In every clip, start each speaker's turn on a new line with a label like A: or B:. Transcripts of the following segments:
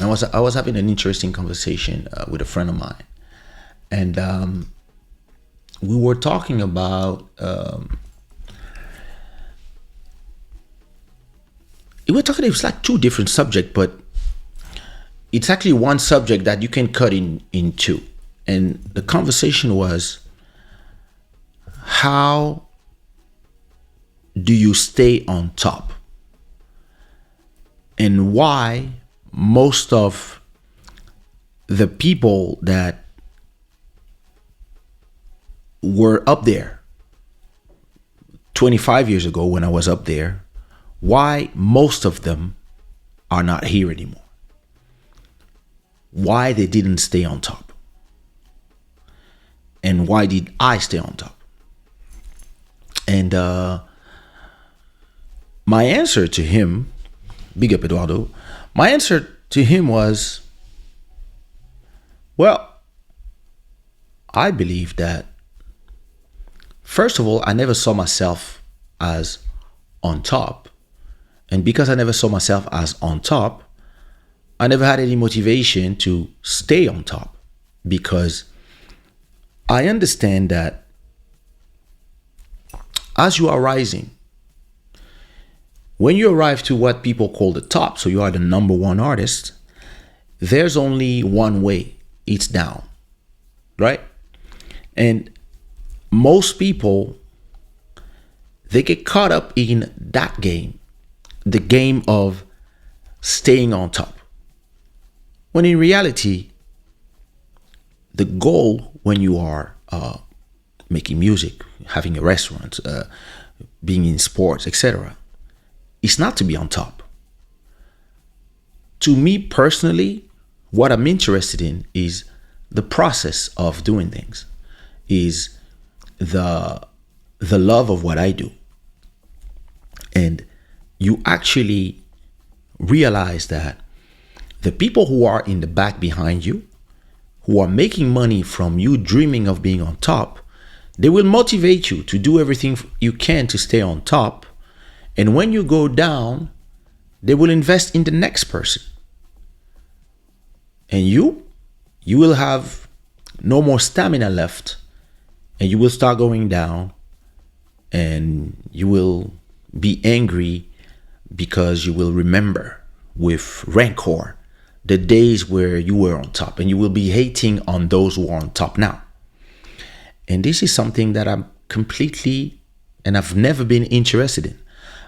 A: I was having an interesting conversation with a friend of mine, and we were talking about it was like two different subjects, but it's actually one subject that you can cut in two. And the conversation was, how do you stay on top, and why most of the people that were up there 25 years ago when I was up there, why most of them are not here anymore, why they didn't stay on top, and why did I stay on top. And my answer to him, big up Eduardo, my answer to him was, well, I believe that, first of all, I never saw myself as on top. And because I never saw myself as on top, I never had any motivation to stay on top, because I understand that as you are rising, when you arrive to what people call the top, so you are the number one artist, there's only one way. It's down, right? And most people, they get caught up in that game, the game of staying on top. When in reality, the goal when you are making music, having a restaurant, being in sports, etc., is not to be on top. To me personally, what I'm interested in is the process of doing things, is the love of what I do. And you actually realize that the people who are in the back behind you, who are making money from you dreaming of being on top, they will motivate you to do everything you can to stay on top. And when you go down, they will invest in the next person. And you will have no more stamina left, and you will start going down, and you will be angry because you will remember with rancor the days where you were on top, and you will be hating on those who are on top now. And this is something that I'm completely, and I've never been interested in.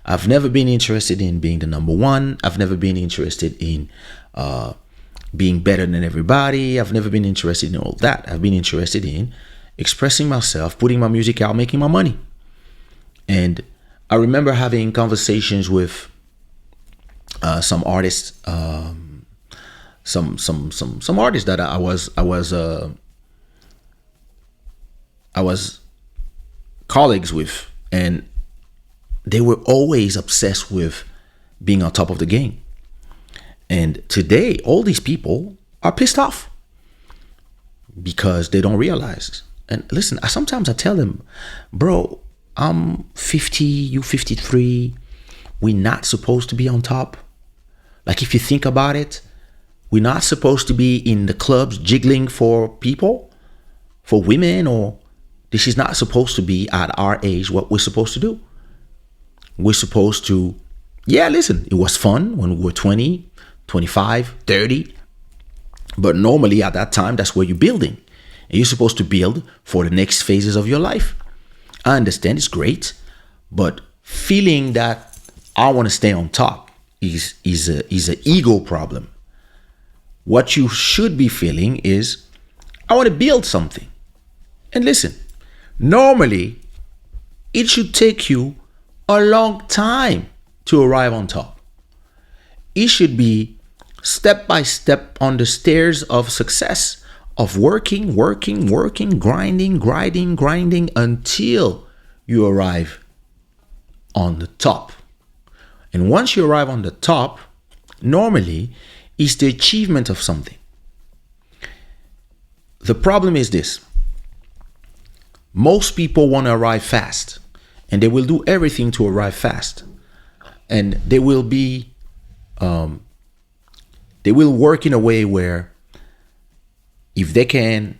A: I've never been interested in being the number one. I've never been interested in being better than everybody. I've never been interested in all that. I've been interested in expressing myself, putting my music out, making my money. And I remember having conversations with some artists, some artists that I was colleagues with, and they were always obsessed with being on top of the game. And today, all these people are pissed off because they don't realize. And listen, sometimes I tell them, bro, I'm 50, you 53. We're not supposed to be on top. Like, if you think about it, we're not supposed to be in the clubs jiggling for people, for women, or this is not supposed to be at our age what we're supposed to do. We're supposed to, yeah, listen, it was fun when we were 20, 25, 30. But normally at that time, that's where you're building. And you're supposed to build for the next phases of your life. I understand it's great, but feeling that I want to stay on top is an ego problem. What you should be feeling is, I want to build something. And listen, normally it should take you a long time to arrive on top. It should be step by step on the stairs of success, of working, grinding until you arrive on the top. And once you arrive on the top, normally it's the achievement of something. The problem is this: most people want to arrive fast, and they will do everything to arrive fast. And they will be They will work in a way where if they can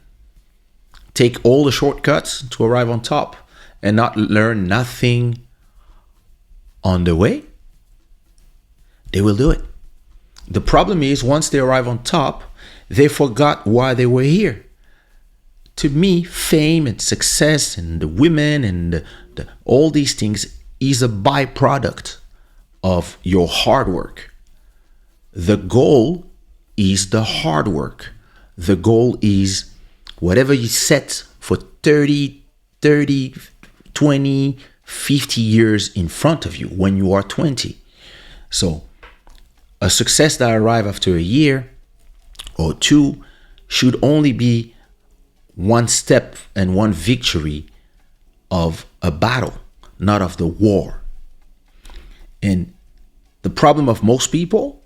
A: take all the shortcuts to arrive on top and not learn nothing on the way, they will do it. The problem is once they arrive on top, they forgot why they were here. To me, fame and success and the women and all these things is a byproduct of your hard work. The goal is the hard work. The goal is whatever you set for 30, 20, 50 years in front of you when you are 20. So a success that arrives after a year or two should only be one step and one victory of a battle, not of the war. And the problem of most people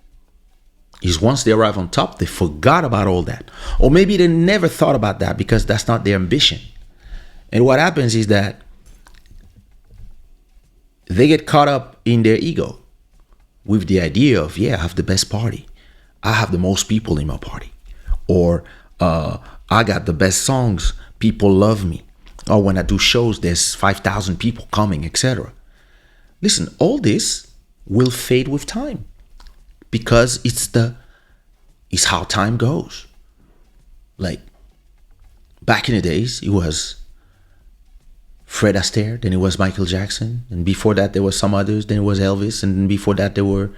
A: is once they arrive on top, they forgot about all that. Or maybe they never thought about that because that's not their ambition. And what happens is that they get caught up in their ego with the idea of, yeah, I have the best party. I have the most people in my party. Or I got the best songs. People love me. Or when I do shows, there's 5,000 people coming, etc. Listen, all this will fade with time because it's how time goes. Like back in the days, it was Fred Astaire, then it was Michael Jackson, and before that there was some others, then it was Elvis, and then before that there were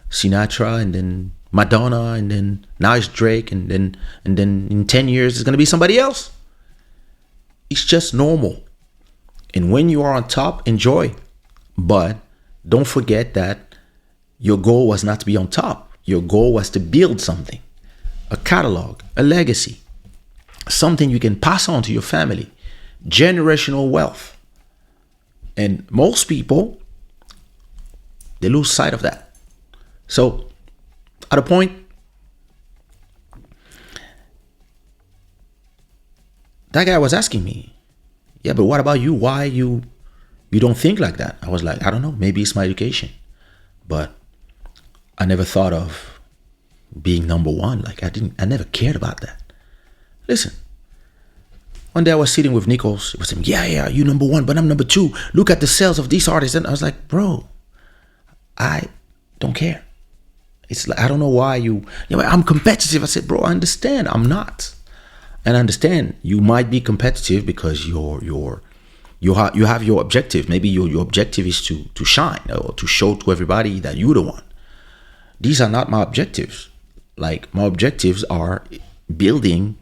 A: Sinatra, and then Madonna, and then now it's Drake, and then in 10 years it's gonna be somebody else. It's just normal. And when you are on top, enjoy. But don't forget that your goal was not to be on top. Your goal was to build something, a catalog, a legacy, something you can pass on to your family, generational wealth. And most people, they lose sight of that. So at a point, that guy was asking me, yeah, but what about you? Why you don't think like that? I was like, I don't know, maybe it's my education. But I never thought of being number one. Like I never cared about that. Listen, one day I was sitting with Nichols. He was saying, yeah, you number one, but I'm number two. Look at the sales of these artists. And I was like, bro, I don't care. It's like, I don't know why I'm competitive. I said, bro, I understand. I'm not. And I understand you might be competitive because you have your objective. Maybe your objective is to shine or to show to everybody that you're the one. These are not my objectives. Like my objectives are building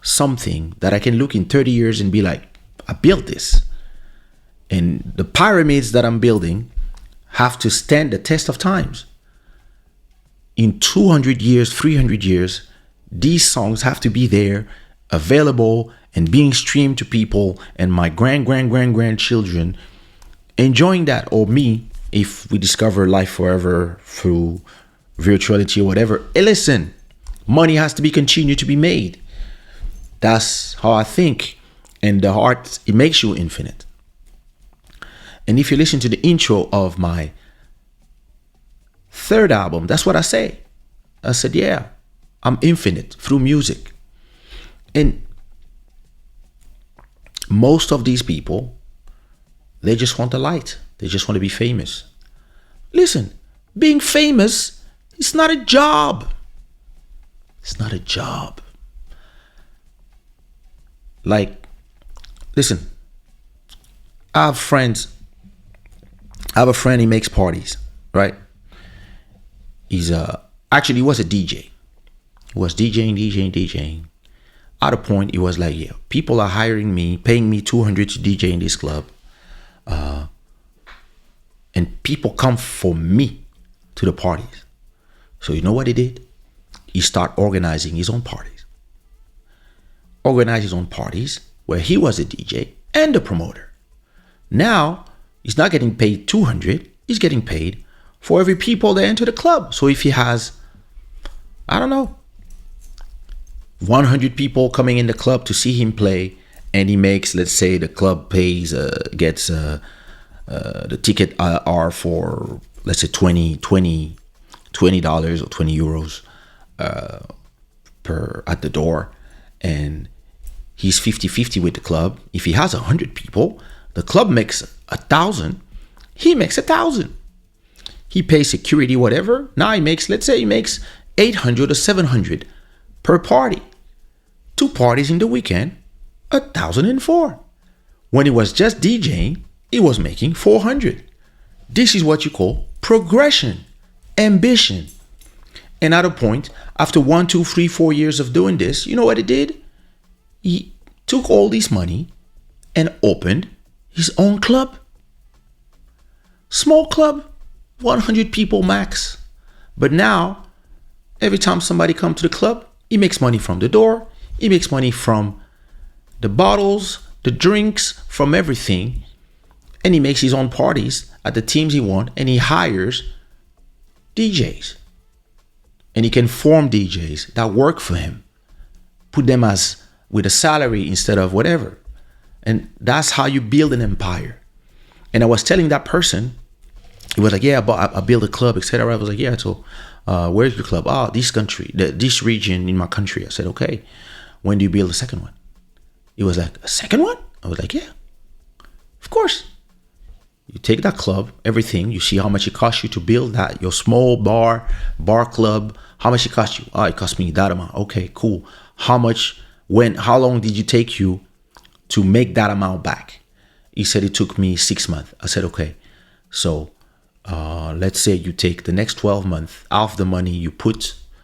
A: something that I can look in 30 years and be like, I built this. And the pyramids that I'm building have to stand the test of times. In 200 years, 300 years, these songs have to be there, available, and being streamed to people, and my grandchildren enjoying that, or me, if we discover life forever through virtuality or whatever. Hey, listen, money has to be continued to be made. That's how I think. And the heart, it makes you infinite. And if you listen to the intro of my third album, that's what I say. I said, yeah, I'm infinite through music. And most of these people, they just want the light. They just want to be famous. Listen, being famous, it's not a job. It's not a job. Like, listen, I have friends. I have a friend, he makes parties, right? He was a DJ. He was DJing. At a point, he was like, yeah, people are hiring me, paying me $200 to DJ in this club. And people come for me to the parties. So you know what he did? He started organizing his own parties. Organized his own parties where he was a DJ and a promoter. Now, he's not getting paid $200. He's getting paid for every people that enter the club. So if he has, I don't know, 100 people coming in the club to see him play, and he makes, let's say the club pays, gets the ticket are for, let's say $20 or 20 euros. per at the door, and he's 50-50 with the club. If he has 100 people, the club makes 1,000, he makes 1,000. He pays security, whatever. Now he makes, let's say he makes 800 or 700 per party. 2 parties in the weekend, 1,004. When he was just DJing, he was making 400. This is what you call progression, ambition. And at a point, after 1, 2, 3, 4 years of doing this, you know what he did? He took all this money and opened his own club. Small club, 100 people max. But now, every time somebody comes to the club, he makes money from the door. He makes money from the bottles, the drinks, from everything. And he makes his own parties at the teams he wants, and he hires DJs. And he can form DJs that work for him. Put them as with a salary instead of whatever. And that's how you build an empire. And I was telling that person, he was like, yeah, but I built a club, etc. I was like, yeah, so where's your club? Oh, this country, this region in my country. I said, okay, when do you build a second one? He was like, a second one? I was like, yeah, of course. You take that club, everything, you see how much it costs you to build that, your small bar club, how much it cost you? Oh, it cost me that amount. Okay, cool. How long did it take you to make that amount back? He said it took me 6 months. I said, okay, so let's say you take the next 12 months, half the money you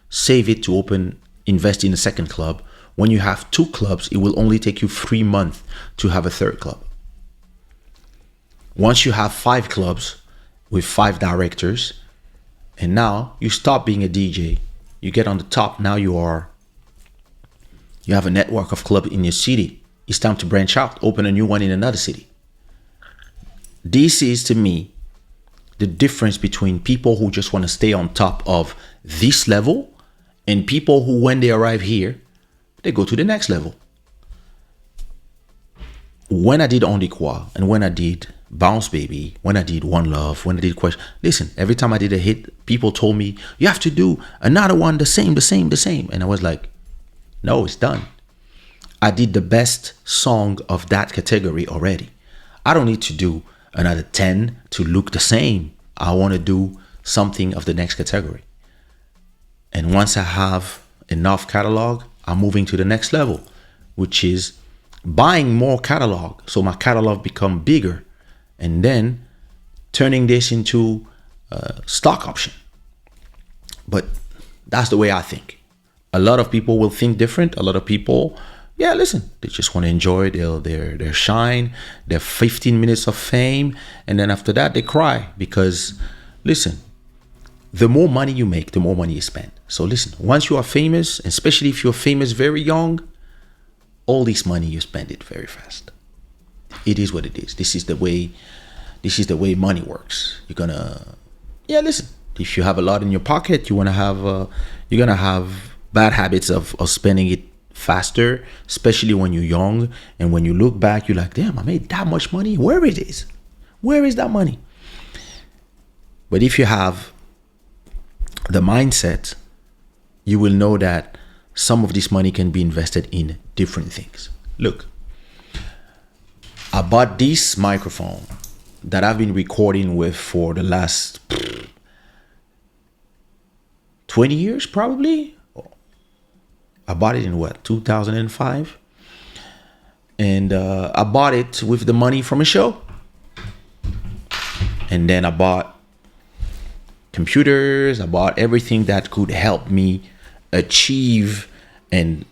A: save it to invest in a second club. When you have 2 clubs, it will only take you 3 months to have a third club. Once you have 5 clubs with 5 directors, and now you stop being a DJ, you get on the top. Now you have a network of clubs in your city. It's time to branch out, open a new one in another city. This is, to me, the difference between people who just want to stay on top of this level and people who, when they arrive here, they go to the next level. When I did On the Quoi, and when I did Bounce Baby, when I did One Love, when I did Question, listen, every time I did a hit, people told me, you have to do another one, the same. And I was like, no, it's done. I did the best song of that category already. I don't need to do another 10 to look the same. I want to do something of the next category. And once I have enough catalog, I'm moving to the next level, which is buying more catalog. So my catalog become bigger, and then turning this into a stock option. But that's the way I think. A lot of people will think different. A lot of people, yeah, listen, they just want to enjoy their shine, their 15 minutes of fame. And then after that, they cry because, listen, the more money you make, the more money you spend. So listen, once you are famous, especially if you're famous very young, all this money, you spend it very fast. It is what it is. This is the way money works. Listen, if you have a lot in your pocket, you're gonna have bad habits of spending it faster, especially when you're young. And when you look back, you're like, damn, I made that much money. Where is that money? But if you have the mindset, you will know that some of this money can be invested in different things. Look, I bought this microphone that I've been recording with for the last 20 years, probably. I bought it in 2005? And I bought it with the money from a show. And then I bought computers. I bought everything that could help me achieve and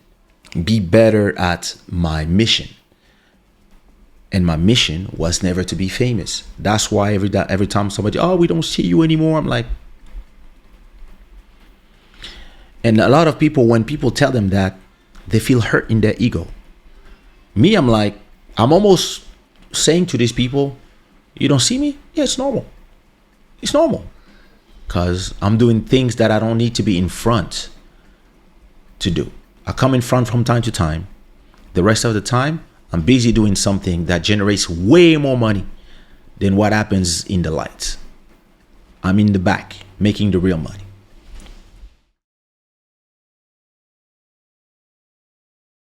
A: be better at my mission. And my mission was never to be famous. That's why every time somebody, oh, we don't see you anymore, I'm like, and a lot of people, when people tell them that, they feel hurt in their ego. Me, I'm like, I'm almost saying to these people, you don't see me? Yeah, it's normal. It's normal. Because I'm doing things that I don't need to be in front to do. I come in front from time to time. The rest of the time, I'm busy doing something that generates way more money than what happens in the lights. I'm in the back, making the real money.